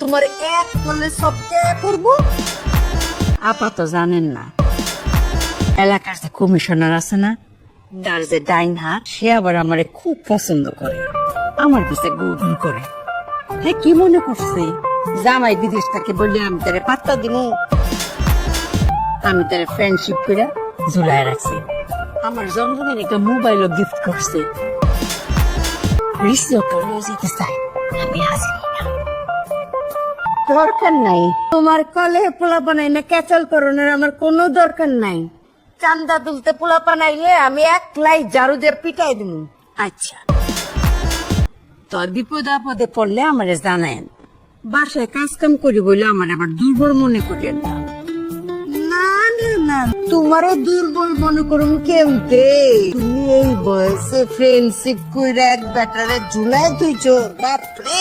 তোমার এক করলে সব কে করবো? আপাতত জানেন না, এলাকার যে কমিশনার আছে না, তার যে ডাইন হাত, সে আবার আমারে খুব পছন্দ করে, আমার কাছে গুগল করে। হ্যাঁ, কি মনে করছে জামাই বিদেশ থেকে বললে আমি তারে পাত্তা দিব? আমি তার ফ্রেন্ডশিপ করে ঝুলাই রাখছি। আমার জন্মদিন একটা মোবাইলও গিফট করছে। রিসিও করে যেতে চাই, আমি আসি না। দরকার নাই তোমার কলে পোলা বানাই না ক্যাচাল করণের, আমার কোনো দরকার নাই। চান্দা তুলতে পোলা বানাইলে আমি একলাই ঝাড়ু দিয়ে পিটাই দিব। আচ্ছা, তোর বিপদ আপদে পড়লে আমারে জানায়েন। বাসায় কাজ কাম করি বলে আমার আবার দুর্বল মনে করেন না। না না না, তোমারও দুর্বল মনে করুন কেমতে? তুমি এই বয়সে ফ্রেন্ডশিপ কইরা এক ব্যাটারে ঝুলাই তুইছো, বাপরে।